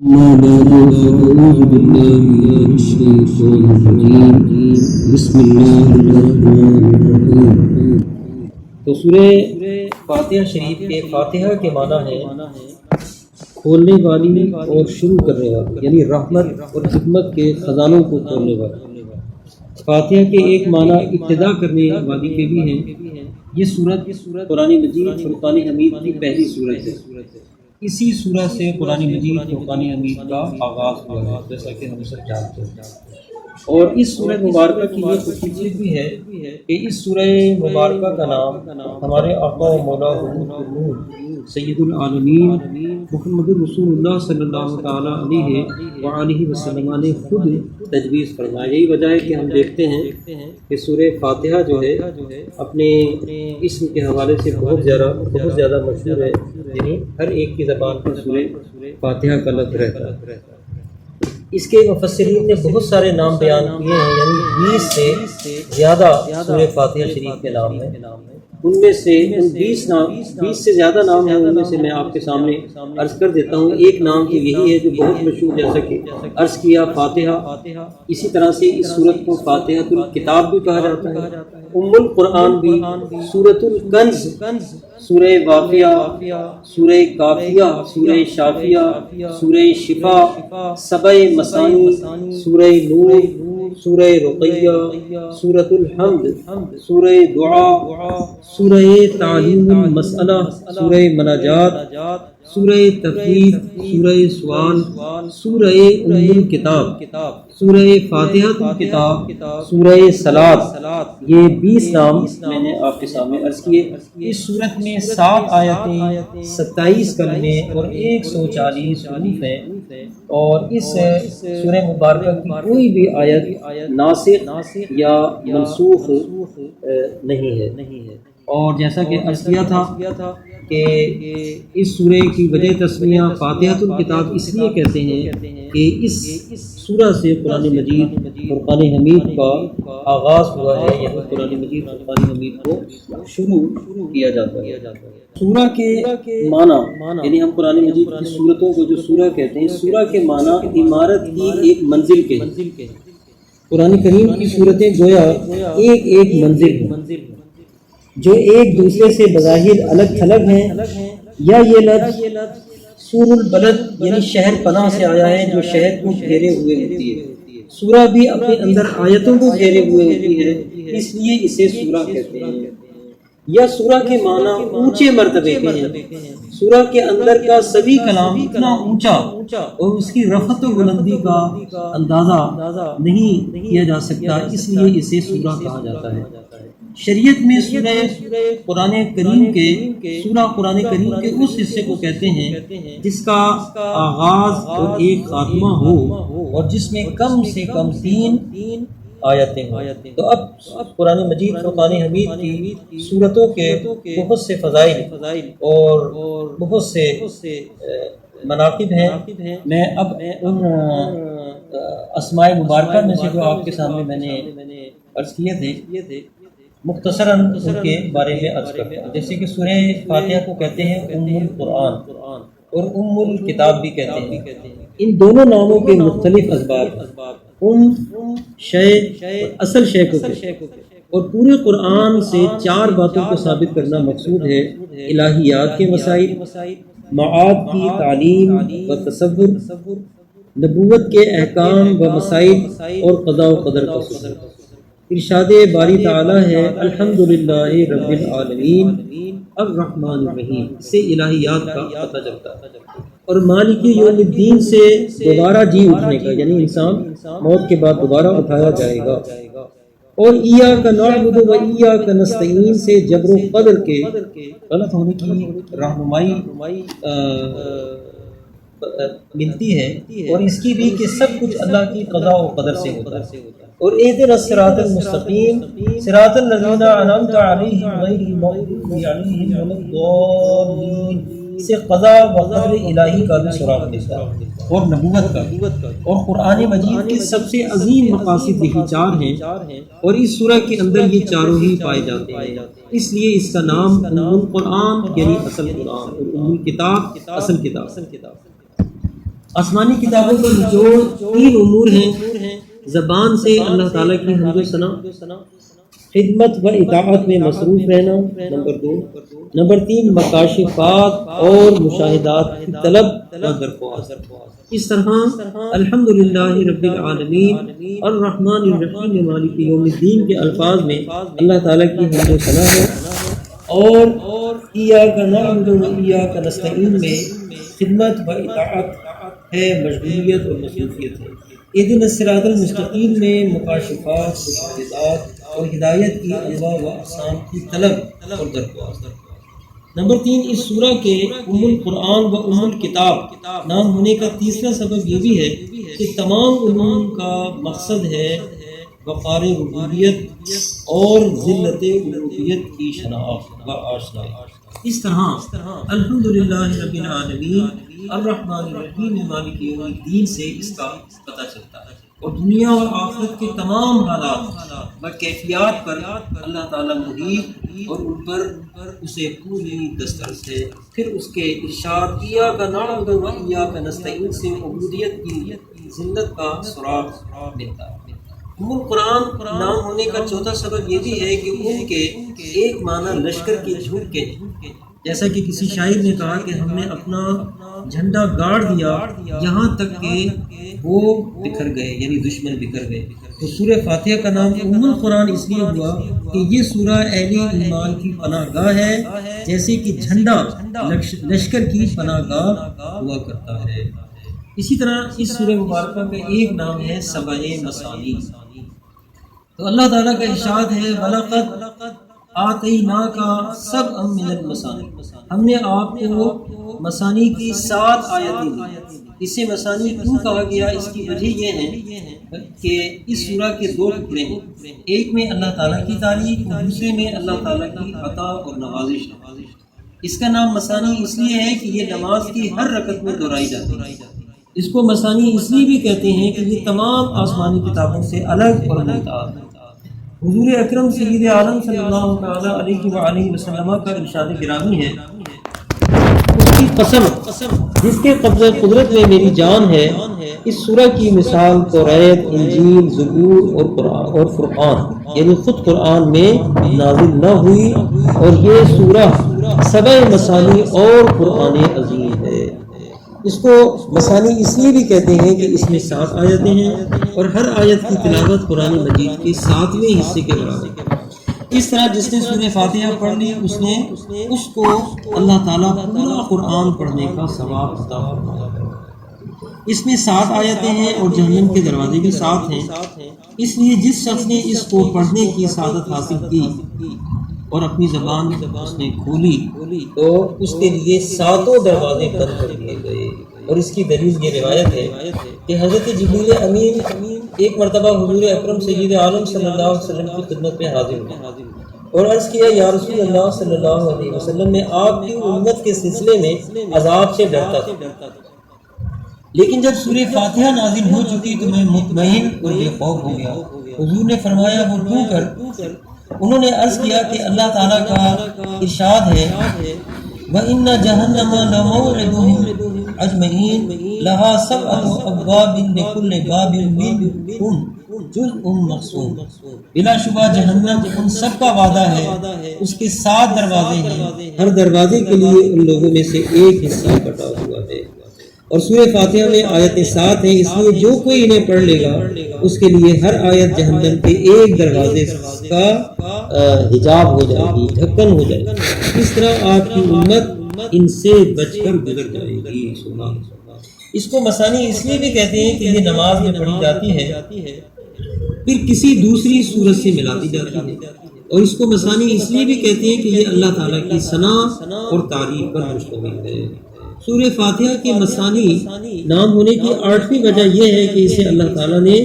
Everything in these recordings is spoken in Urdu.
أما بعد فأعوذ بالله من الشيطان الرجيم بسم الله الرحمن الرحيم۔ تو سورہ فاتحہ شریف کے فاتحہ کے معنی ہے کھولنے والی اور شروع کرنے والی، یعنی رحمت اور حکمت کے خزانوں کو کھولنے والی۔ فاتحہ کے ایک معنی ابتدا کرنے والی کے بھی ہیں۔ یہ سورت قرآن مجید فرقان حمید کی پہلی سورت ہے۔ اسی سورہ سے قرآن مجید فرقان حمید کا آغاز ہوا ہے، جیسا کہ ہم سب جانتے ہیں۔ اور اس سورہ مبارکہ کی یہ خصوصیت بھی ہے کہ اس سورہ مبارکہ کا نام ہمارے آقا و مولا حضور سید العالمین محمد رسول اللہ صلی اللہ تعالیٰ علیہ وآلہ وسلم نے خود تجویز فرمایا۔ یہی وجہ ہے کہ ہم دیکھتے ہیں کہ سورہ فاتحہ جو ہے اپنے اسم کے حوالے سے بہت زیادہ مشہور ہے، یعنی ہر ایک کی زبان پر سورہ فاتحہ کا لفظ رہتا ہے۔ اس کے مفسرین نے بہت سارے نام بیان کیے ہیں، یعنی 20 سے زیادہ سورہ فاتحہ شریف کے نام ہیں۔ ان میں سے 20 سے زیادہ نام ہیں، ان میں سے میں آپ کے سامنے عرض کر دیتا ہوں۔ ایک نام تو یہی ہے جو بہت مشہور، جیسا کہ عرض کیا فاتحہ۔ اسی طرح سے اس سورت کو فاتحۃ الکتاب بھی کہا جاتا ہے، ام القرآن بھی، سورۃ الکنز، سورہ واقعہ، سورہ کافیہ، سورہ شافیہ، سورہ شفا، سبع مثانی، سورہ نور، سورہ رقیہ، سورۃ الحمد، سورہ دعا، سورہ تعلیم المسئلہ، سورہ مناجات، سورہ تفویض، سورہ سوال، سورہ ام الکتاب، سورہ فاتحۃ الکتاب، سورہ صلاۃ۔ یہ 20 نام میں نے آپ کے سامنے عرض کیے۔ اس صورت میں 7 آیتیں، 27 کلمے اور 140 حروف ہیں، اور اس سورہ مبارکہ کی کوئی بھی آیت ناسخ یا منسوخ نہیں ہے۔ اور جیسا کہ عرض کیا تھا کہ اس سورہ کی وجہ تسمیہ فاتحۃ الکتاب اس لیے کہتے ہیں کہ اس سورہ سے قرآن مجید فرقان حمید کا آغاز ہوا ہے، یعنی قرآن مجید فرقان حمید کو شروع کیا جاتا ہے۔ سورہ کے معنی، یعنی ہم قرآن مجید کی سورتوں کو جو سورہ کہتے ہیں، سورہ کے معنی عمارت کی ایک منزل کے ہیں۔ قرآن کریم کی سورتیں گویا ایک منزل ہیں جو ایک دوسرے سے بظاہر الگ تھلگ ہیں، یا یہ لفظ سور البلد یعنی شہر پناہ سے آیا ہے جو شہر کو گھیرے ہوئے ہوتی ہے۔ سورہ بھی اپنے اندر آیتوں کو گھیرے ہوئے ہوتی ہے، اس لیے اسے سورہ کہتے ہیں۔ یا سورہ کے معنی اونچے مرتبے کے ہیں۔ سورہ کے اندر کا سبھی کلام اتنا اونچا اور اس کی رفعت و بلندی کا اندازہ نہیں کیا جا سکتا، اس لیے اسے سورہ کہا جاتا ہے۔ شریعت میں سورہ قرآن کریم کے اس حصے کو کہتے ہیں جس کا آغاز اور ایک خاتمہ ہو، اور جس میں کم سے کم 3 آیتیں ہوں۔ تو اب قرآن مجید فرقان حمید کی سورتوں کے بہت سے فضائل اور بہت سے مناقب ہیں۔ میں اب ان اسماء مبارکہ میں سے جو آپ کے سامنے میں نے عرض کیے تھے مختصراً ان کے بارے میں عرض کرتے ہیں۔ جیسے کہ سورہ فاتحہ کو کہتے ہیں ام القرآن اور ام الکتاب بھی کہتے ہیں۔ ان دونوں ناموں کے مختلف اسباب، اصل شے کو کہتے ہیں، اور پورے قرآن سے 4 باتوں کو ثابت کرنا مقصود ہے: الہیات کے مسائل، معاد کی تعلیم و تصور، نبوت کے احکام و مسائل، اور قضاء و قدر کا ثبوت۔ ارشاد باری تعالیٰ ہے الحمدللہ رب العالمین الرحمن الرحیم، سے الہیات کا پتہ چلتا ہے۔ اور مالک یوم الدین سے دوبارہ جی اٹھنے کا، یعنی انسان موت کے بعد دوبارہ اٹھایا جائے گا۔ اور ایاک نعبد و ایاک نستعین سے جبر و قدر کے غلط ہونے کی رہنمائی ملتی ہے، اور اس کی بھی کہ سب کچھ اللہ کی قضاء و قدر سے ہوتا ہے۔ اور اہدنا الصراط المستقیم صراط الذین انعمت علیہم غیر المغضوب علیہم ولا الضالین سے قضاء و قدر الہی کا بھی سراغ ملتا ہے، اور نبوت کا۔ اور قرآن مجید کے سب سے عظیم مقاصد یہی 4 ہیں، اور اس سورہ کے اندر یہ چاروں ہی پائے جاتے ہیں، اس لیے اس کا نام ام القرآن یعنی اصل قرآن، اور ام الکتاب اصل کتاب۔ آسمانی کتابوں کا نچوڑ تین امور ہیں: زبان سے اللہ تعالیٰ کی حمد و ثنا، خدمت و اطاعت میں مصروف رہنا، نمبر 2، نمبر 3 مکاشفات اور مشاہدات کی طلب و درخواست۔ اس طرح الحمدللہ رب العالمین الرحمن الرحیم مالک یوم الدین کے الفاظ میں اللہ تعالیٰ کی حمد و ثنا ہے، اور ایاک نعبد و ایاک نستعین میں خدمت و اطاعت ہے، مشغولیت اور مصروفیت ہے۔ اہدنا الصراط المستقیم میں مکاشفات، مشاہدات اور ہدایت کی انواع و اقسام کی طلب اور درخواست۔ نمبر 3، اس سورہ کے ام القرآن و ام الکتاب نام ہونے کا تیسرا سبب یہ بھی ہے کہ تمام علوم کا مقصد ہے وقار ربوبیت اور ذلت الوہیت کی شناخت و آشنائی۔ اس طرح الحمدللہ رب العالمین الرحمن الرحیم مالک یوم الدین سے اس کا پتہ چلتا ہے، اور دنیا اور آخرت کے تمام حالات و کیفیات پر اللہ تعالیٰ محیط اور ان پر اسے پوری دسترس ہے۔ پھر اس کے ارشاد ایاک نعبد و ایاک نستعین سے عبودیت کی ذلت کا سراغ ملتا ہے۔ ام القرآن نام ہونے کا چوتھا سبب یہ بھی ہے کہ ام کے ایک معنی لشکر کے جھوٹ کے ہیں، جیسا کہ کسی شاعر نے کہا کہ ہم نے اپنا جھنڈا گاڑ دیا یہاں تک کہ وہ بکھر گئے، یعنی دشمن بکھر گئے۔ تو سورہ فاتحہ کا نام ام القرآن اس لیے ہوا کہ یہ سورہ اہل ایمان کی پناہ گاہ ہے، جیسے کہ جھنڈا لشکر کی پناہ گاہ ہوا کرتا ہے۔ اسی طرح اس سورہ مبارکہ کا ایک نام ہے سبع مثانی۔ تو اللہ تعالیٰ کا ارشاد ہے وَلَقَدْ آتَيْنَاكَ سَبْعًا مِنَ الْمَثَانِي، ہم نے آپ کو مثانی کی 7 آیتیں دی۔ اسے مثانی کیوں کہا گیا؟ اس کی وجہ یہ ہے کہ اس سورہ کے 2 ٹکڑے ہیں، ایک میں اللہ تعالیٰ کی تعریف اور دوسرے میں اللہ تعالیٰ کی عطا اور نوازش ہے۔ اس کا نام مثانی اس لیے ہے کہ یہ نماز کی ہر رکعت میں دہرائی جاتی ہے۔ اس کو مثانی اس لیے بھی کہتے ہیں کہ یہ تمام آسمانی کتابوں سے الگ اور ممتاز ہے۔ حضور اکرم سید عالم صلی اللہ تعالی علیہ وآلہ وسلم کا ارشاد گرامی ہے، اس کی قسم جس کے قبضہ قدرت میں میری جان ہے، اس سورہ کی مثال توریت، انجیل، زبور اور فرقان یعنی خود قرآن میں نازل نہ ہوئی، اور یہ سورہ سبع مثانی اور قرآن عظیم ہے۔ اس کو مثانی اس لیے بھی کہتے ہیں کہ اس میں 7 آیتیں ہیں، اور ہر آیت کی تلاوت قرآن مجید کے 7ویں حصے کے برابر ہے۔ اس طرح جس نے سورہ فاتحہ پڑھ لی اس کو اللہ تعالیٰ پورا قرآن پڑھنے کا ثواب عطا فرمایا ہے۔ اس میں 7 آیتیں ہیں اور جہنم کے دروازے بھی 7 ہیں، اس لیے جس شخص نے اس کو پڑھنے کی سعادت حاصل کی اور اپنی زبان اس نے کھولی تو اس کے لیے 7 دروازے بند کر دیے گئے۔ اور اس کی دلیل یہ روایت ہے کہ حضرت جبریل امین ایک مرتبہ حضور اکرم سید عالم صلی اللہ علیہ وسلم کی خدمت میں حاضر ہوئے اور عرض کیا یا رسول اللہ صلی اللہ علیہ وسلم، میں آپ کی امت کے سلسلے میں عذاب سے ڈرتا تھا، لیکن جب سورہ فاتحہ نازل ہو چکی تو میں مطمئن اور بے خوف ہو گیا۔ حضور نے فرمایا وہ کیوں کر؟ انہوں نے عرض کیا کہ اللہ تعالیٰ کا ارشاد ہے وَإِنَّ جَهَنَّمَ لَمَوْعِدُهُمْ أَجْمَعِينَ لَهَا 7 أَبْوَابٍ لِكُلِّ بَابٍ مِنْهُمْ جُزْءٌ مَقْسُومٌ، بلا شبہ جہنم ان سب کا وعدہ ہے، اس کے 7 دروازے ہیں، ہر دروازے کے لیے ان لوگوں میں سے ایک حصہ بٹا ہوا ہے۔ اور سورہ فاتحہ میں آیتیں 7 ہیں، اس لیے جو کوئی انہیں پڑھ لے گا اس کے لیے ہر آیت جہنم کے ایک دروازے کا حجاب ہو جائے گی، ڈھکن ہو جائے گی۔ اس طرح آپ کی امت ان سے بچ کر گزر جائے گی۔ اس کو مثانی اس لیے بھی کہتے ہیں کہ یہ نماز میں پڑھی جاتی ہے پھر کسی دوسری سورت سے ملاتی جاتی ہے، اور اس کو مثانی اس لیے بھی کہتے ہیں کہ یہ اللہ تعالیٰ کی ثنا اور تعریف پر مشتمل ہے۔ سورہ فاتحہ کے مثانی نام ہونے کی 8ویں وجہ یہ ہے کہ اسے اللہ تعالیٰ نے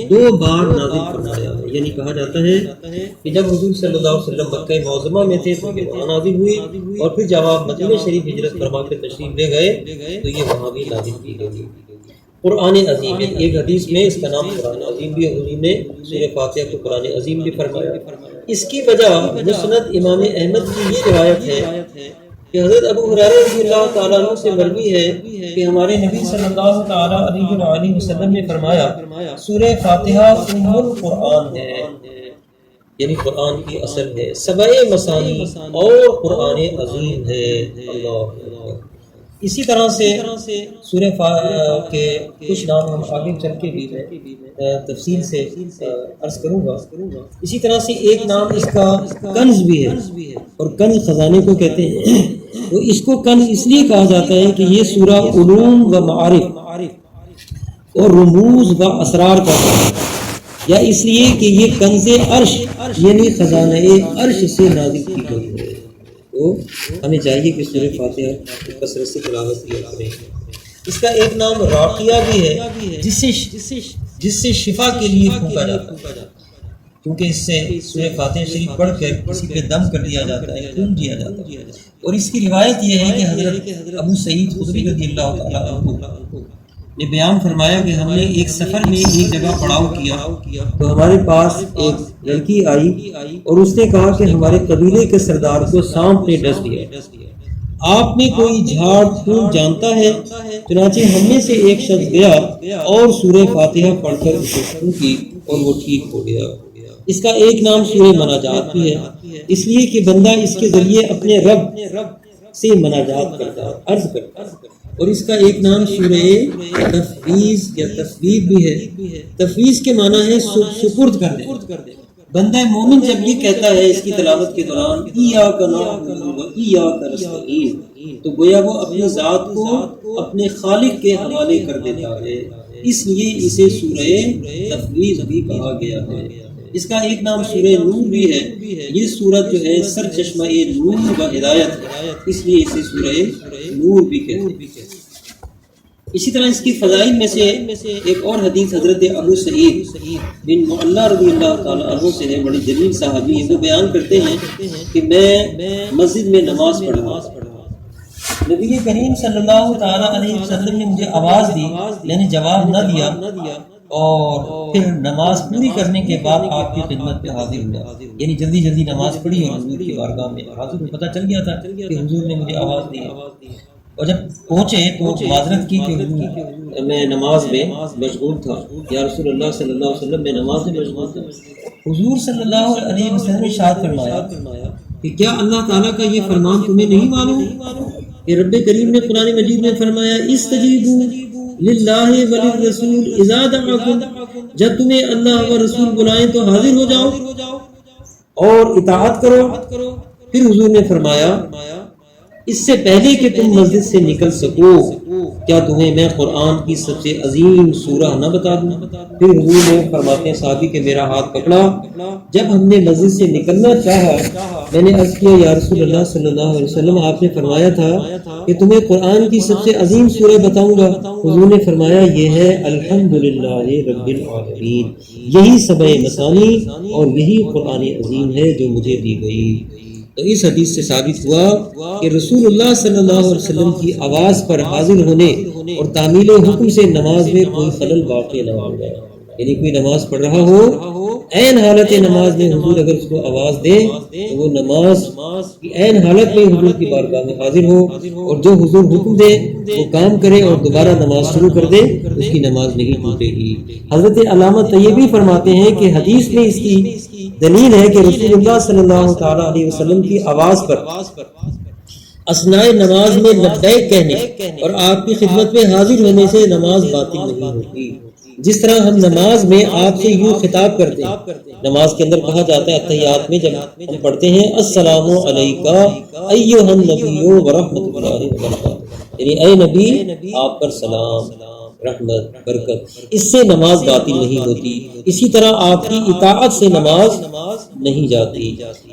2 بار نازل فرمایا ہے، یعنی کہا جاتا ہے کہ جب حضور صلی اللہ علیہ وسلم مکہ معظمہ میں تھے تو یہ وہاں نازل ہوئی، اور پھر جب آپ مدینہ شریف ہجرت فرما کے تشریف لے گئے تو یہ وہاں بھی نازل کی گئی۔ قرآن عظیم ہے، ایک حدیث میں اس کا نام قرآن عظیم بھی ہے، حضور نے سورہ فاتحہ کو قرآن عظیم بھی فرمایا۔ اس کی وجہ مسند امام احمد کی یہ روایت ہے کہ حضرت ابو ہریرہ رضی اللہ تعالیٰ عنہ سے مروی ہے کہ ہمارے نبی صلی اللہ تعالیٰ علیہ وسلم نے فرمایا سورہ فاتحہ ام القرآن ہے، یعنی قرآن کی اصل ہے، سبع مثانی اور قرآن عظیم ہے۔ اللہ اکبر۔ اسی طرح سے سورہ کے کچھ نام ہم آگے چل کے بھی میں تفصیل سے عرض کروں گا۔ اسی طرح سے ایک نام اس کا کنز بھی ہے، اور کنز خزانے کو کہتے ہیں۔ تو اس کو کنز اس لیے کہا جاتا ہے کہ یہ سورہ علوم و معارف اور رموز و اسرار کا ہے، یا اس لیے کہ یہ کنز عرش یعنی خزانہ عرش سے نازل کی گئی ہے۔ تو ہمیں چاہیے کہ سورہ فاتحہ کثرت سے تلاوت کیا کریں۔ اس کا ایک نام راقیہ بھی ہے، جس سے شفا کے لیے پھونکا جاتا ہے، کیونکہ اس سے سورہ فاتحہ شریف پڑھ کر کسی پہ دم کر دیا جاتا ہے، خون دیا جاتا ہے۔ اور اس کی روایت یہ ہے کہ حضرت ابو سعید خدری رضی اللہ تعالیٰ عنہ نے بیان فرمایا کہ ہم نے ایک سفر میں ایک جگہ پڑاؤ کیا تو ہمارے پاس ایک لڑکی آئی اور اس نے کہا کہ ہمارے قبیلے کے سردار کو سانپ نے ڈس دیا، آپ میں کوئی جھاڑ پھونک جانتا ہے؟ چنانچہ ہم میں سے ایک شخص گیا اور سورہ فاتحہ پڑھ کر اسے پھونکی اور وہ ٹھیک ہو گیا۔ اس کا ایک نام سورہ مناجات بھی ہے، اس لیے کہ بندہ اس کے ذریعے اپنے رب سے مناجات کرتا ہے، عرض کرتا ہے۔ اور اس کا ایک نام سورہ تفویض یا تفویض بھی ہے۔ تفویض کے معنی ہے سپرد کر دے۔ بندہ مومن جب یہ کہتا ہے اس کی تلاوت کے دوران ایاک نعبد و ایاک نستعین، تو گویا وہ اپنی ذات کو اپنے خالق کے حوالے کر دیتا ہے، اس لیے اسے سورہ تفویض بھی کہا گیا ہے۔ اس کا ایک نام سورہ نور بھی ہے، یہ سورت جو ہے سر چشمہ نور و ہدایت ہے، اس لیے اسے سورہ نور بھی کہتے ہیں۔ اسی طرح اس کی فضائل میں سے ایک اور حدیث حضرت ابو سعید بن معلا رضی اللہ تعالیٰ عنہ سے ہے، بڑی جلیل صحابی ہیں، وہ بیان کرتے ہیں کہ میں مسجد میں نماز پڑھ رہا تھا، نبی کریم صلی اللہ تعالیٰ علیہ وسلم نے مجھے آواز دی، میں نے جواب نہ دیا، اور پھر نماز پوری کرنے کے بعد آپ کی خدمت پہ حاضر ہوا، یعنی جلدی جلدی نماز پڑھی اور حضور کی بارگاہ میں حاضر، پتہ چل گیا تھا کہ حضور نے مجھے آواز دی، اور جب پہنچے تو معذرت کی کہ حضور میں نماز میں مشغول تھا، یا رسول اللہ صلی اللہ علیہ وسلم میں نماز میں مشغول تھا۔ حضور صلی اللہ علیہ وسلم نے ارشاد فرمایا کہ کیا اللہ تعالیٰ کا یہ فرمان تمہیں نہیں معلوم کہ رب کریم نے قرآن مجید میں فرمایا استجیبوا للہ وللرسول اذا دعاکم، جب تمہیں اللہ و رسول بلائیں تو حاضر ہو جاؤ اور اطاعت کرو۔ پھر حضور نے فرمایا اس سے پہلے کہ تم مسجد سے نکل سکو کیا تمہیں میں قرآن کی سب سے عظیم سورہ نہ بتا دوں؟ پھر حضور نے فرماتے ہیں صحابی کہ میرا ہاتھ پکڑا، جب ہم نے مسجد سے نکلنا چاہا میں نے عرض کیا یا رسول اللہ صلی اللہ علیہ وسلم آپ نے فرمایا تھا کہ تمہیں قرآن کی سب سے عظیم سورہ بتاؤں گا۔ حضور نے فرمایا یہ ہے الحمدللہ رب العالمین، یہی سبع مثانی اور یہی قرآن عظیم ہے جو مجھے دی گئی۔ تو اس حدیث سے ثابت ہوا کہ رسول اللہ صلی اللہ علیہ وسلم کی آواز پر حاضر ہونے اور تعمیل حکم سے نماز میں کوئی خلل واقع نہ ہوگا، یعنی کوئی نماز پڑھ رہا ہو عین حالت نماز میں حضور اگر اس کو آواز دے تو وہ نماز کی عین حالت میں حضور کی بارگاہ میں حاضر ہو، اور جو حضور حکم دے وہ کام کرے اور دوبارہ نماز شروع کر دے، اس کی نماز نہیں ٹوٹے گی۔ حضرت علامہ طیبی فرماتے ہیں کہ حدیث میں اس کی دلیل ہے کہ رسول اللہ صلی اللہ تعالیٰ علیہ وسلم کی آواز پر اثناء نماز میں لبیک کہنے اور آپ کی خدمت میں حاضر ہونے سے نماز باطل نہیں ہوتی۔ جس طرح ہم نماز میں آپ سے یوں خطاب کرتے ہیں، نماز کے اندر کہا جاتا ہے اتحیات میں جب ہم پڑھتے ہیں السلام علیکہ ایھا النبی ورحمۃ اللہ وبرکاتہ، یعنی اے نبی آپ پر سلام رحمت برکت، اس سے نماز باطل نہیں ہوتی۔ اسی طرح آپ کی اطاعت سے نماز نہیں جاتی۔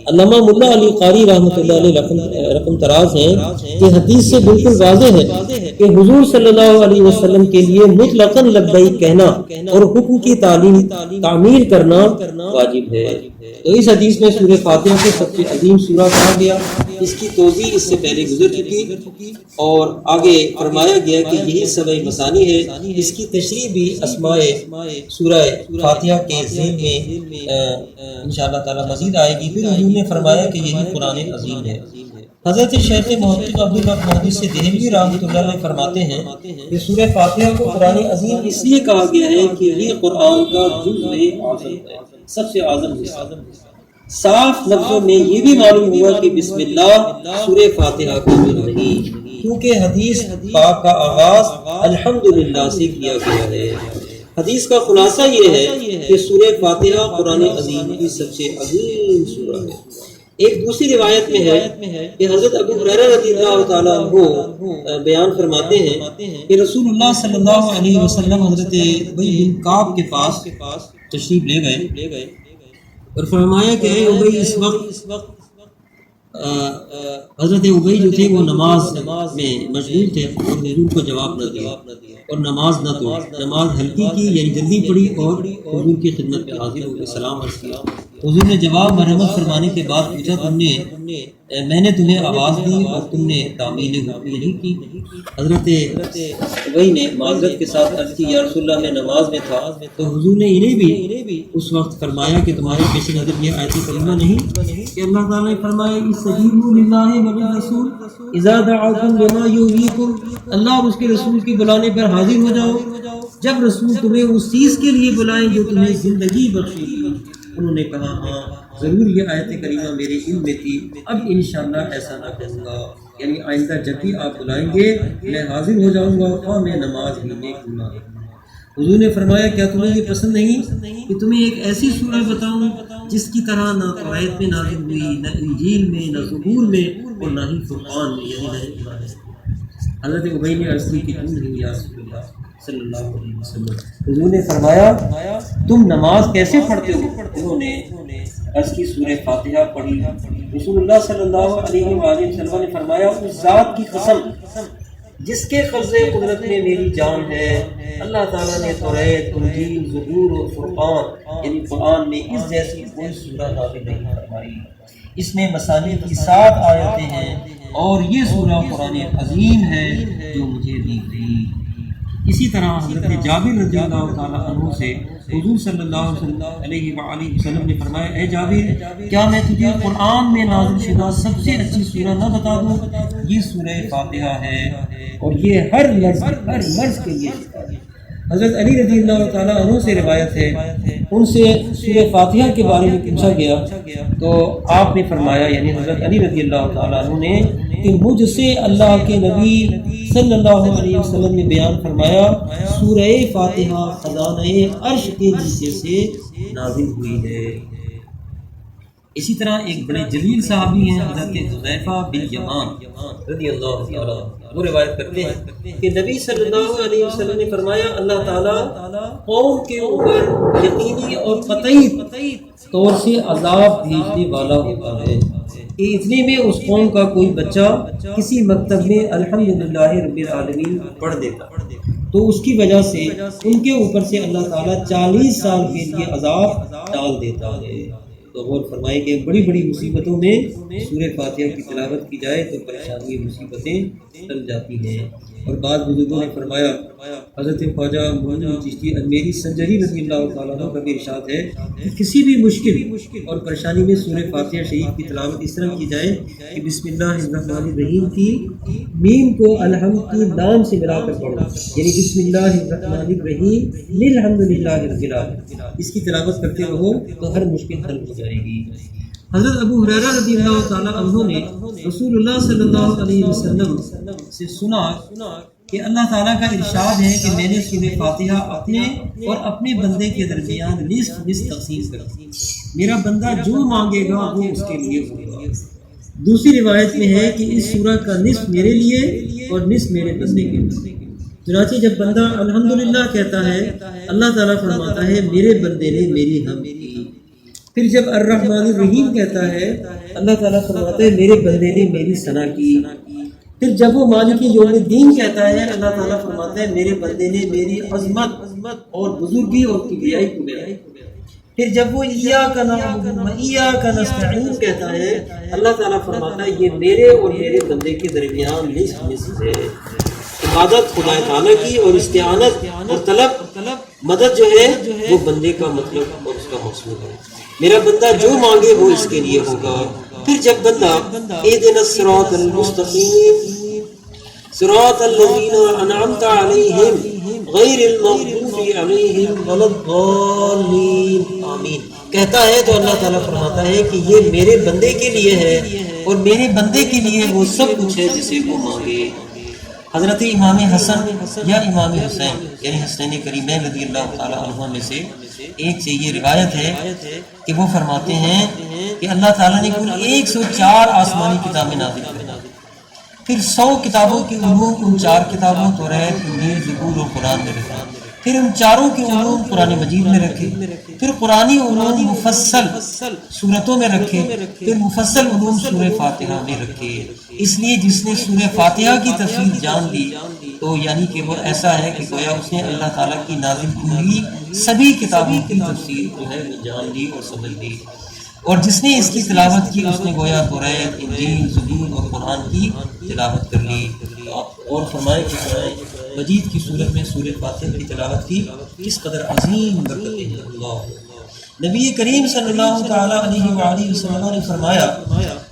علامہ ملا علی قاری رحمۃ اللہ علیہ رقم تراز ہیں کہ حدیث سے بالکل واضح ہے کہ حضور صلی اللہ علیہ وسلم کے لیے مطلقاً لبیک کہنا اور حکم کی تعمیل کرنا واجب ہے۔ تو اس حدیث میں سورہ فاتحہ کو سب سے عظیم سورہ کہا گیا، اس کی توضیح اس سے پہلے گزر چکی، اور آگے فرمایا گیا کہ یہی سبع مثانی ہے۔ اس کی تشریح بھی اسماء سورہ فاتحہ کے ذیل میں انشاءاللہ تعالی مزید آئے گی۔ پھر حضور نے فرمایا کہ یہی قرآن عظیم ہے۔ حضرت شیخ محقق عبداللہ محدث دہلوی رحمۃ اللہ علیہ فرماتے ہیں کہ سورہ فاتحہ کو قرآن عظیم اس لیے کہا گیا ہے کہ یہ قرآن کا جزء اعظم ہے، سب سے اعظم حصہ۔ صاف لفظوں میں یہ بھی معلوم ہوا کہ بسم اللہ سورہ فاتحہ کا جزء نہیں، کیونکہ حدیث پاک کا آغاز الحمدللہ سے کیا گیا ہے۔ حدیث کا خلاصہ یہ ہے کہ سورہ فاتحہ قرآن عظیم کی سب سے عظیم سورہ ہے۔ ایک دوسری روایت میں ہے کہ حضرت ابو ہریرہ رضی اللہ تعالیٰ عنہ بیان فرماتے ہیں کہ رسول اللہ صلی اللہ علیہ وسلم حضرت ابی بن کعب کے پاس تشریف لے گئے اور فرمایا کہ اے ابی، اس وقت حضرت ابی جو تھے وہ نماز میں مشغول تھے اور حضور کو جواب نہ دیا اور نماز نہ تو نماز ہلکی کی یعنی جلدی پڑھی اور حضور کی خدمت پہ حاضر ہو کے سلام عرض کیا۔ حضور نے جواب مرحمت فرمانے کے بعد پوچھا، میں نے تمہیں آواز دی اور تم نے تعمیل حکم نہیں کی؟ حضرت ابی نے معذرت کے ساتھ عرض کی، یا رسول اللہ میں نماز میں تھا۔ تو حضور نے انہیں بھی اس وقت فرمایا کہ تمہارے پیش نظر یہ آیت کریمہ نہیں کہ اللہ تعالیٰ نے فرمایا استجیبوا للہ وللرسول اذا دعاکم لما یحییکم، اللہ اور اس کے رسول کے بلانے پر حاضر ہو جاؤ جب رسول تمہیں اس چیز کے لیے بلائیں جو تمہیں زندگی بخشے گی۔ انہوں نے کہا ہاں ضرور یہ آیت کریمہ میرے علم میں تھی، اب انشاءاللہ ایسا نہ کروں گا، یعنی آئندہ جب بھی آپ بلائیں گے میں حاضر ہو جاؤں گا اور میں نماز ہی میں کیوں نہ رہوں۔ حضور نے فرمایا کیا تمہیں یہ پسند نہیں کہ تمہیں ایک ایسی سورہ بتاؤں جس کی طرح نہ توریت میں نازل ہوئی، نہ انجیل میں، نہ زبور میں اور نہ ہی فرقان میں، یعنی نہ قرآن میں۔ حضرت ابی نے عرض کی کہ کیوں نہیں یا رسول اللہ صلی اللہ علیہ وسلم؟ حضور نے فرمایا تم نماز کیسے پڑھتے ہو؟ انہوں نے عرض کی سورہ فاتحہ پڑھی۔ رسول اللہ صلی اللہ علیہ وآلہ وسلم نے فرمایا اس ذات کی قسم جس کے قبض قدرت میں میری جان ہے، اللہ تعالیٰ نے توریت، انجیل، زبور اور فرقان یعنی قرآن میں اس جیسی کوئی سورہ نازل نہیں فرمائی۔ اس میں مثانی کی 7 آیتیں ہیں اور یہ سورہ قرآن عظیم ہے جو مجھے دی گئی۔ اسی طرح حضرت جابر رضی اللہ تعالیٰ عنہ سے حضور صلی اللہ علیہ وآلہ وسلم نے فرمایا، اے جابر کیا میں تجھے قرآن میں نازل شدہ سب سے اچھی سورہ نہ بتا دوں؟ یہ سورہ فاتحہ ہے اور یہ ہر مرض کے لیے شفا ہے۔ حضرت علی رضی اللہ تعالیٰ عنہ سے روایت ہے، ان سے سورہ فاتحہ کے بارے میں پوچھا گیا تو آپ نے فرمایا، یعنی حضرت علی رضی اللہ تعالیٰ عنہ نے، کہ مجھ سے اللہ کے نبی صلی اللہ علیہ وسلم نے بیان فرمایا سورہ فاتحہ خزانہ عرش کے نیچے سے نازل ہوئی ہے۔ اسی طرح ایک بڑے جلیل صحابی ہیں حضرت حذیفہ بن یمان رضی اللہ تعالیٰ، وہ روایت کرتے ہیں کہ نبی صلی اللہ علیہ وسلم نے فرمایا اللہ تعالیٰ قوم کے اوپر یقینی اور قطعی طور سے عذاب بھیجنے والا ہوتا ہے کہ اتنے میں اس قوم کا کوئی بچہ کسی مکتب میں الحمدللہ رب العالمین پڑھ دیتا تو اس کی وجہ سے ان کے اوپر سے اللہ تعالیٰ 40 سال کے لیے عذاب ڈال دیتا ہے۔ تو غور فرمائیں کہ بڑی بڑی مصیبتوں میں سورہ فاتحہ کی تلاوت کی جائے تو پریشانی مصیبتیں ٹل جاتی ہیں۔ اور بعض بزرگوں نے فرمایا، حضرت خواجہ معین چشتی اجمیری سنجری رضی اللہ تعالیٰ عنہ کا بھی ارشاد ہے کہ کسی بھی مشکل اور پریشانی میں سورہ فاتحہ شریف کی تلاوت اس طرح کی جائے کہ بسم اللہ الرحمن الرحیم کی میم کو الحمد کی لام سے ملا کر پڑھو، یعنی بسم اللہ الرحمن الرحیم للحمدللہ رب العالمین، اس کی تلاوت کرتے رہو تو ہر مشکل حل ہو جائے گی۔ حضرت ابو ہریرہ رضی اللہ تعالیٰ عنہ نے رسول اللہ صلی اللہ علیہ وسلم سے سنا کہ اللہ تعالیٰ کا ارشاد ہے کہ میں نے سورہ فاتحہ اپنے اور اپنے بندے کے درمیان نصف تقسیم کر دی، میرا بندہ جو مانگے گا وہ اس کے لیے ہوگا۔ دوسری روایت میں ہے کہ اس سورہ کا نصف میرے لیے اور نصف میرے بندے کے لیے۔ چنانچہ جب بندہ الحمدللہ کہتا ہے اللہ تعالیٰ فرماتا ہے میرے بندے نے میری حمد کی۔ پھر جب الرحمن الرحیم کہتا ہے اللہ تعالیٰ فرماتا ہے میرے بندے نے میری ثنا کی۔ پھر جب وہ مالک یوم الدین کہتا ہے اللہ تعالیٰ فرماتا ہے میرے بندے نے میری عظمت اور بزرگی اور کبریائی کو بیان کیا۔ پھر جب وہ ایاک نعبد و ایاک نستعین کہتا ہے اللہ تعالیٰ فرماتا ہے یہ میرے اور میرے بندے کے درمیان نصف ہے۔ عبادت خدا تعالیٰ کی اور استعانت اور طلب مدد جو ہے وہ بندے کا مطلب اور اس کا مقصود ہے۔ میرا بندہ جو مانگے وہ اس کے لیے ہوگا، پھر جب بندہ اهدنا الصراط المستقیم صراط الذین انعمت علیہم غیر المغضوب علیہم ولا الضالین آمین کہتا ہے تو اللہ تعالیٰ فرماتا ہے کہ یہ میرے بندے کے لیے ہے اور میرے بندے کے لیے وہ سب کچھ ہے جسے وہ مانگے۔ حضرت امام حسن یا امام حسین یعنی حسنین کریمین رضی اللہ تعالیٰ عنہ میں سے ایک سے یہ روایت ہے کہ وہ فرماتے ہیں کہ اللہ تعالیٰ نے کل 104 آسمانی کتابیں نازل کر دی، پھر 100 کتابوں کے علوم ان 4 کتابوں توریت، انجیل، زبور اور قرآن میں رکھا، پھر ان چاروں کے علوم قرآن مجید میں رکھے، پھر قرآنی علوم مفصل سورتوں میں رکھے، پھر مفصل علوم سورہ فاتحہ میں رکھے۔ اس لیے جس نے سورہ فاتحہ کی تفسیر جان لی تو یعنی کہ وہ ایسا ہے کہ گویا اس نے اللہ تعالیٰ کی نازل ہوئی سبھی کتابوں کی تفسیر جو ہے جان لی اور سمجھ لی، اور جس نے اس کی تلاوت کی اس نے گویا توریت، انجیل، زبور اور قرآن کی تلاوت کر لی۔ اور فرمائے کہ قرآن مجید کی صورت میں سورہ فاتحہ کی تلاوت کی کس قدر عظیم برکتیں ہیں۔ اللہ نبی کریم صلی اللہ تعالیٰ علیہ وآلہ وسلم نے فرمایا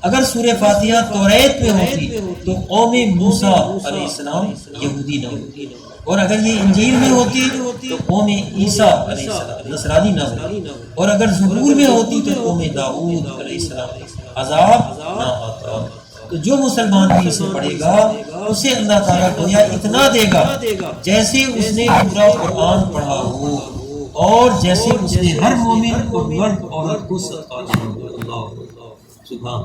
اگر سورہ فاتحہ توریت میں ہوتی تو قوم موسیٰ علیہ السلام یہودی نہ ہوتی، اور اگر یہ انجیل میں ہوتی تو قوم عیسیٰ علیہ السلام نصرانی نہ ہوتی، اور اگر زبور میں ہوتی تو قوم داؤد علیہ السلام عذاب نہ آتا۔ تو جو مسلمان بھی اسے پڑھے گا اسے اللہ تعالیٰ گویا اتنا دے گا جیسے اس نے پورا قرآن پڑھا ہو، اور جیسے اس نے ہر مومن اور مرد عورت کو صدقہ دیا ہو۔ اللہ سبحان۔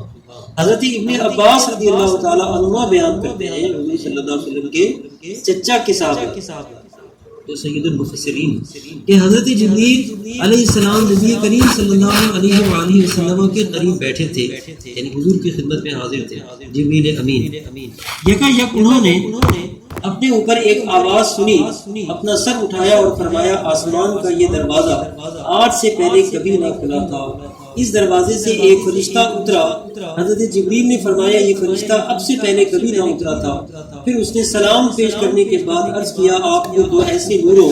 حضرت ابن عباس رضی اللہ تعالیٰ عنہ بیان کرتے ہیں حضور صلی اللہ علیہ وسلم کے چچا کے صاحب تو سید المفسرین کہ حضرت جبریل علیہ السلام نبی کریم صلی اللہ علیہ وآلہ وسلم کے قریب بیٹھے تھے، یعنی حضور کی خدمت میں حاضر تھے جبریل امین۔ یکا انہوں نے اپنے اوپر ایک آواز سنی، اپنا سر اٹھایا اور فرمایا آسمان کا یہ دروازہ آج سے پہلے کبھی نہ کھلا تھا۔ اس دروازے سے ایک فرشتہ اترا، حضرت جبریل نے فرمایا یہ فرشتہ اب سے پہلے کبھی نہ اترا تھا۔ پھر اس نے سلام پیش کرنے کے بعد عرض کیا آپ کو دو ایسے نوروں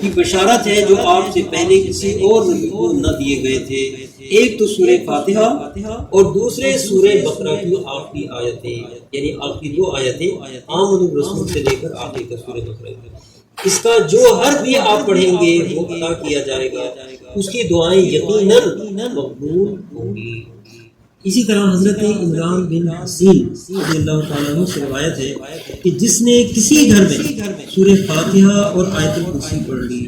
کی بشارت ہے جو آپ سے پہلے کسی اور نبی کو نہ دیے گئے تھے، ایک تو سورہ فاتحہ اور دوسرے سورہ بقرہ کی آخری آیتیں، یعنی آخری 2 آیتیں آمن الرسول سے لے کر آخر کا سورہ بقرہ۔ اس کا جو حرف بھی آپ پڑھیں گے وہ عطا کیا جائے گا، اس کی دعائیں یقیناً مقبول ہوں گی۔ اسی طرح حضرت عمران بن حسین رضی اللہ تعالیٰ عنہ سے روایت ہے کہ جس نے کسی گھر میں سورہ فاتحہ اور آیت الکرسی پڑھ لی،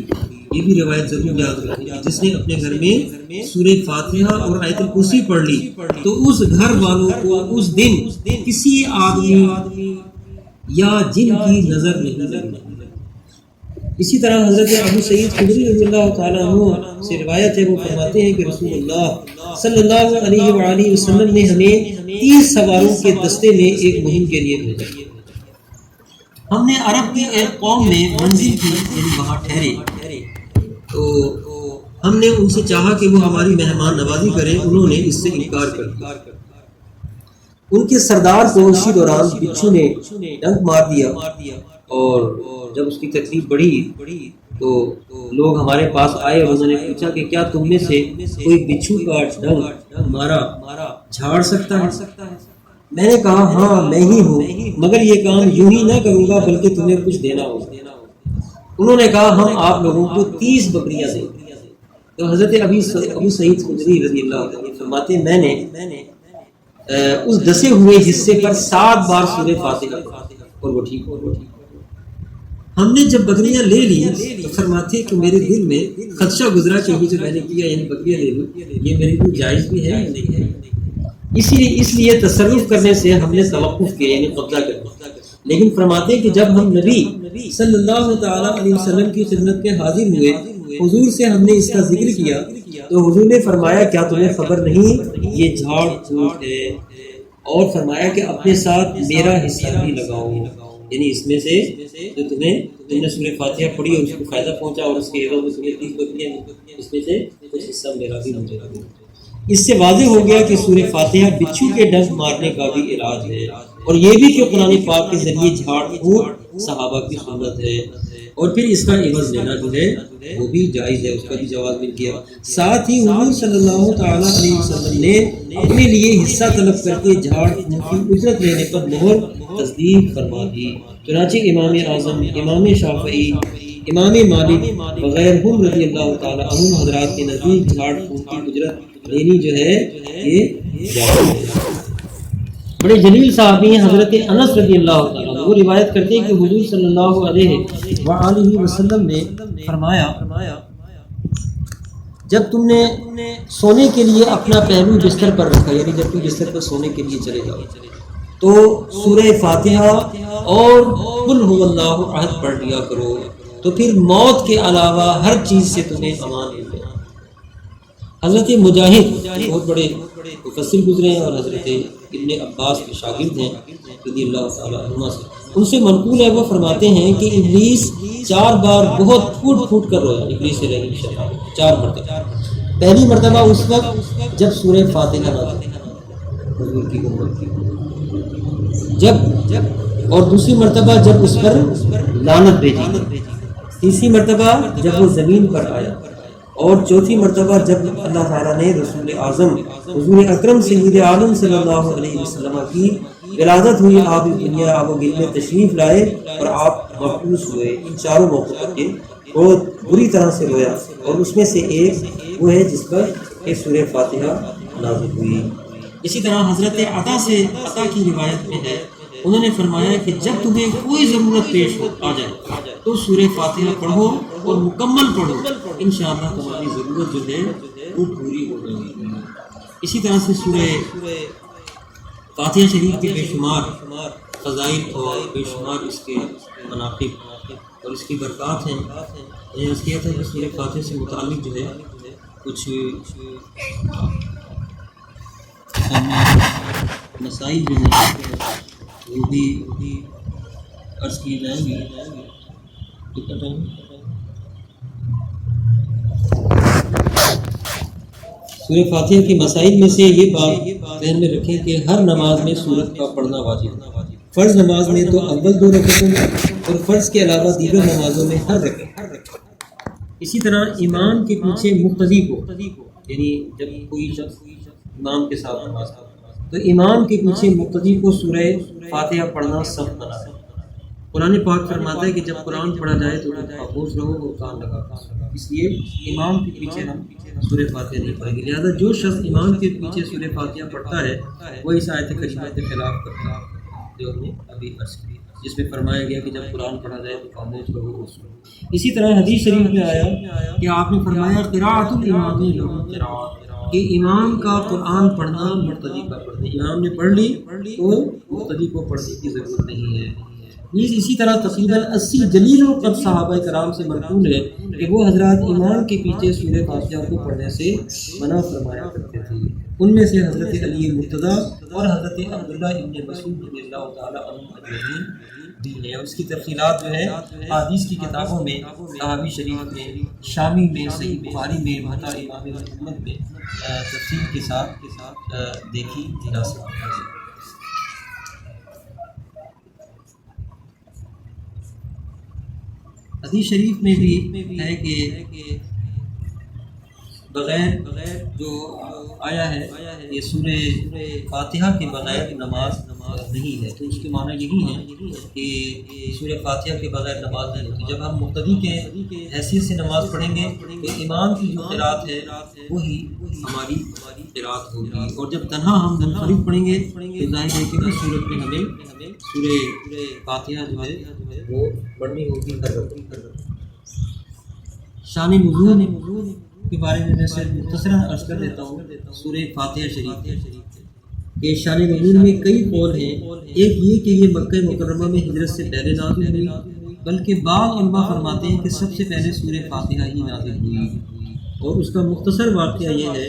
یہ بھی روایت ضرور یاد رکھیں کہ جس نے اپنے گھر میں سورہ فاتحہ اور آیت الکرسی پڑھ لی تو اس گھر والوں کو اس دن کسی آدمی یا جن کی نظر نہیں لگی۔ اسی طرح حضرت ابو سعید خدری رضی اللہ تعالیٰ عنہ سے روایت ہے، وہ فرماتے ہیں کہ رسول اللہ صلی اللہ علیہ وآلہ وسلم نے ہمیں 30 سواروں کے دستے میں ایک مہم کے لیے بھیجا۔ ہم نے عرب کی ایک قوم میں منزل کی، یعنی وہاں ٹھہرے، تو ہم نے ان سے چاہا کہ وہ ہماری مہمان نوازی کریں، انہوں نے اس سے انکار کر دیا۔ ان کے سردار کو اسی دوران بچھو نے ڈنک مار دیا، اور جب اس کی تکلیف بڑھی تو لوگ ہمارے پاس آئے اور انہوں نے پوچھا کہ کیا تم میں سے کوئی بچھو کا ڈنک مارا جھاڑ سکتا ہے؟ میں نے کہا ہاں میں ہی ہوں، مگر یہ کام یوں ہی نہ کروں گا بلکہ تمہیں کچھ دینا ہوگا۔ انہوں نے کہا ہم آپ لوگوں کو 30 بکریاں دیں۔ تو حضرت ابو سعید خدری رضی اللہ عنہ فرماتے میں نے اس دسے ہوئے حصے پر 7 بار سورہ فاتحہ اور وہ ٹھیک ہو۔ ہم نے جب بکریاں لے لی تو فرماتے کہ میرے دل میں خدشہ گزرا کہ یہ جو میں نے کیا یعنی بکریاں لے لی یہ میرے لیے جائز بھی ہے یا نہیں ہے، اس لیے تصرف کرنے سے ہم نے توقف کیا یعنی قبضہ کرنا۔ لیکن فرماتے کہ جب ہم نبی صلی اللہ تعالیٰ علیہ وسلم کی خدمت میں حاضر ہوئے، حضور سے ہم نے اس کا ذکر کیا تو حضور نے فرمایا کیا تمہیں خبر نہیں یہ جھاڑ پھوٹ ہے، اور فرمایا کہ اپنے ساتھ میرا حصہ بھی لگاؤ، یعنی اس میں سے جو تم نے سورہ فاتحہ پڑھی اور اس کو فائدہ پہنچا اور اس کے عوض میں تمہیں 30 بکریاں اس میں سے کچھ حصہ میرا بھی مجھے لگا۔ اس سے واضح ہو گیا کہ سورہ فاتحہ بچھو کے ڈنک مارنے کا بھی علاج ہے، اور یہ بھی کہ قرآن پاک کے ذریعے جھاڑ پھوٹ صحابہ کی سنت ہے، اور پھر اس کا عوض لینا جو ہے وہ بھی جائز ہے، اس کا بھی جواز مل گیا۔ ساتھ ہی حضور صلی اللہ تعالیٰ علیہ وسلم نے اپنے لیے حصہ طلب کر کے جھاڑ پھونک کی اجرت لینے پر مہر تصدیق فرما دی۔ چنانچہ امام اعظم، امام شافعی، امام مالک وغیرہ ہم رضی اللہ تعالیٰ عنہ حضرات کے نزدیک جھاڑ پھونک کی اجرت لینی جو ہے یہ جائز ہے۔ بڑے جلیل صحابی ہیں حضرت انس رضی اللہ تعالیٰ عنہ، وہ روایت کرتے ہیں کہ حضور صلی اللہ علیہ وآلہ وسلم نے فرمایا جب تم نے سونے کے لیے اپنا پہلو بستر پر رکھا، یعنی جب تم بستر پر سونے کے لیے چلے جاؤ تو سورہ فاتحہ اور قل هو اللہ احد پڑھ لیا کرو، تو پھر موت کے علاوہ ہر چیز سے تمہیں امان مل جائے۔ حضرت مجاہد بہت بڑے مفسر گزرے ہیں اور حضرت ابن عباس کے شاگرد ہیں رضی اللہ تعالیٰ عنہ سے، ان سے منقول ہے، وہ فرماتے ہیں کہ ابلیس 4 بار بہت پھوٹ پھوٹ کر رویا، ابلیس رحیم شیطان 4 مرتبہ۔ پہلی مرتبہ اس وقت جب سورہ فاتحہ نازل حضور کی امت کی، جب اور دوسری مرتبہ جب اس پر لعنت بھیجی، تیسری مرتبہ جب وہ زمین پر آیا، اور چوتھی مرتبہ جب اللہ تعالیٰ نے رسول اعظم حضور اکرم سید عالم صلی اللہ علیہ وسلم کی ولادت ہوئی، آپ دنیا آب و گل میں تشریف لائے اور آپ محفوظ ہوئے، ان چاروں موقعوں پر کے بہت بری طرح سے رویا، اور اس میں سے ایک وہ ہے جس پر ایک سورہ فاتحہ نازل ہوئی۔ اسی طرح حضرت عطا کی روایت میں ہے، انہوں نے فرمایا کہ جب تمہیں کوئی ضرورت پیش آ جائے تو سورہ فاتحہ پڑھو اور مکمل پڑھو، انشاءاللہ تمہاری ضرورت جو ہے وہ پوری ہو جائے گی۔ اسی طرح سے سورہ فاتحہ شریف کے بے شمار فضائل اور بے شمار اس کے مناقب اور اس کی برکات ہیں۔ میں نے کیا تھا کہ سورہ فاتحہ سے متعلق جو ہے کچھ مسائل جو ہیں وہ بھی عرض کی جائیں گی۔ سورہ فاتحہ کی مسائل میں سے یہ بات ذہن میں رکھیں کہ ہر نماز میں سورت کا پڑھنا واجب ہے۔ فرض نماز میں تو اول 2 رکعتوں میں اور فرض کے علاوہ دیگر نمازوں میں ہر رکعت۔ اسی طرح امام کے پیچھے مقتدی کو، یعنی جب کوئی شخص امام کے ساتھ نماز پڑھتا تو امام کے پیچھے مقتدی کو سورہ فاتحہ پڑھنا سخت بنا ہے۔ قرآن پاک فرماتا ہے کہ جب قرآن پڑھا جائے تو خاموش رہو اور کان لگا کر، اس لیے امام کے پیچھے ہم سورہ فاتحہ نہیں پڑھیں گے۔ لہٰذا جو شخص امام کے پیچھے سورہ فاتحہ پڑھتا ہے وہ اس آیت کریمہ کے خلاف کرتا ہے جو ہم نے ابھی عرض کی، جس میں فرمایا گیا کہ جب قرآن پڑھا جائے تو خاموش رہو اور سنو۔ اسی طرح حدیث شریف میں آیا کہ آپ نے فرمایا قراءۃ الامام لہ قراءۃ، کہ امام کا قرآن پڑھنا مقتدی کا پڑھنا، امام نے پڑھ لی تو مقتدی کو پڑھنے کی ضرورت نہیں ہے۔ اسی طرح تقریباً 80 جلیل القدر صحابہ کرام سے منقول ہے کہ وہ حضرات امام کے پیچھے سورہ فاتحہ کو پڑھنے سے منع فرمایا کرتے تھے۔ ان میں سے حضرت علی مرتضیٰ اور حضرت عبداللہ ابن مسعود رضی اللہ تعالیٰ عنہ اجمعین بھی ہیں۔ اس کی تفصیلات جو ہے حدیث کی کتابوں میں، صحابی شریف میں، شامی میں، صحیح بخاری میں، موطا امام محمد میں تفصیل کے ساتھ دیکھی جا سکتی ہے۔ حدیث شریف میں بھی ہے کہ بغیر جو آیا ہے یہ سورہ فاتحہ کے بغیر نماز نہیں ہے، تو اس کے معنی یہی ہے کہ سورہ فاتحہ کے بغیر نماز نہیں ہوتی۔ جب ہم مقتدی کے حیثیت سے نماز پڑھیں گے تو امام کی جو قرات ہے وہی ہماری قرات ہوگی، اور جب تنہا ہم منفرد پڑھیں گے تو ظاہر ہے کہ اس صورت میں ہمیں سورہ فاتحہ جو ہے وہ پڑھنی ہوگی ہر وقت۔ شان نزول کے بارے میں صرف مختصراً عرض کر دیتا ہوں۔ سورہ فاتحہ شریف کے شان نزول میں کئی قول ہیں۔ ایک یہ کہ یہ مکہ مکرمہ میں ہجرت سے پہلے نازل ہوئی، بلکہ بعض علماء فرماتے ہیں کہ سب سے پہلے سورہ فاتحہ ہی نازل ہوئی، اور اس کا مختصر واقعہ یہ ہے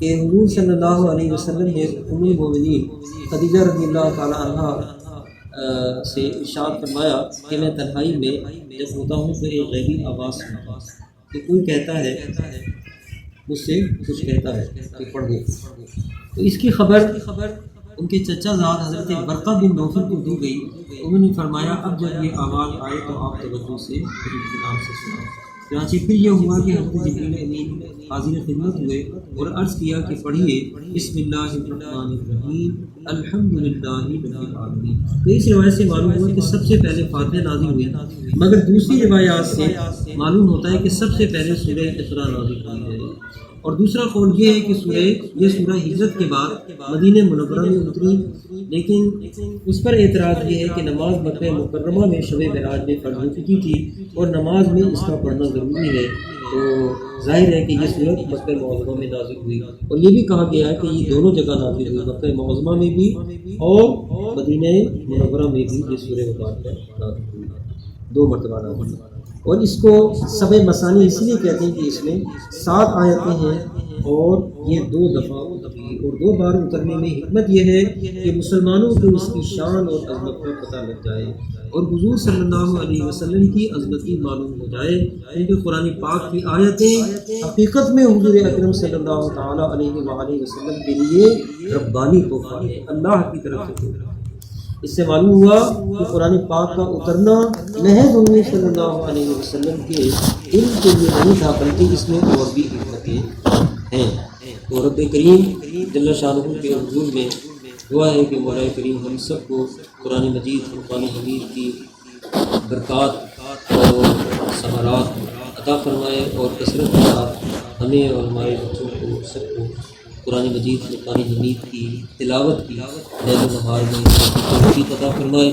کہ حضور صلی اللہ علیہ وسلم نے ام المومنین خدیجہ رضی اللہ تعالیٰ عنہ سے ارشاد فرمایا کہ میں تنہائی میں جب ہوتا ہوں تو ایک غیبی آواز سنتا ہوں کہ کوئی کہتا ہے، مجھ سے کچھ کہتا ہے کہ پڑھو، تو اس کی خبر ان کے چچا زاد حضرت برقہ بن نوفل کو دی گئی. انہوں نے فرمایا اب جب یہ آواز آئے تو آپ توجہ سے اطمینان سے سنا. چنانچہ پھر یہ ہوا کہ حضرت جبریل امین حاضر خدمت ہوئے اور عرض کیا کہ پڑھیے بسم اللہ الرحمن الرحیم الحمد للہ رب العالمین. تو اس روایت سے معلوم ہوا کہ سب سے پہلے فاتحہ نازل ہوئی، مگر دوسری روایات سے معلوم ہوتا ہے کہ سب سے پہلے سورہ اقرا نازل ہوئی ہے. اور دوسرا قول یہ ہے کہ یہ سورہ ہجرت کے بعد مدینہ منورہ میں اتری، لیکن اس پر اعتراض یہ ہے کہ نماز مکہ مکرمہ میں شب معراج میں فرض ہو چکی تھی اور نماز میں اس کا پڑھنا ضروری ہے. تو ظاہر ہے کہ یہ صورت مکہ معظمہ میں نازل ہوئی، اور یہ بھی کہا گیا ہے کہ یہ دونوں جگہ نازل ہوئی، مکہ معظمہ میں بھی اور مدینہ منورہ میں بھی یہ سورہ مبارکہ نازل ہوئی، 2 مرتبہ نازل ہوئی. اور اس کو سب مثانی اس لیے کہتے ہیں کہ اس میں 7 آیتیں ہیں اور یہ 2 دفعہ اتری، اور 2 بار اترنے میں حکمت یہ ہے کہ مسلمانوں کو اس کی شان اور عظمت کا پتہ لگ جائے اور حضور صلی اللہ علیہ وسلم کی عظمت کی معلوم ہو جائے، کیونکہ قرآن پاک کی آیتیں حقیقت میں حضور اکرم صلی اللہ تعالیٰ علیہ وآلہ وسلم کے لیے ربانی تحفہ ہے، اللہ کی طرف سے. اس سے معلوم ہوا کہ قرآن پاک کا اترنا محض حضور صلی اللہ علیہ وسلم کے علم کے لیے نہیں تھا، بلکہ اس میں اور بھی حکمتیں ہیں. تو رب کریم جل شانہ کے حضور میں دعا ہے کہ مولا کریم ہم سب کو قرآن مجید فرقان حمید کی برکات اور ثمرات عطا فرمائے، اور کثرت کے ساتھ ہمیں اور ہمارے بچوں کو سب کو قرآن مجید فرقان حمید کی تلاوت کی لیل و نہار میں عطا فرمائے.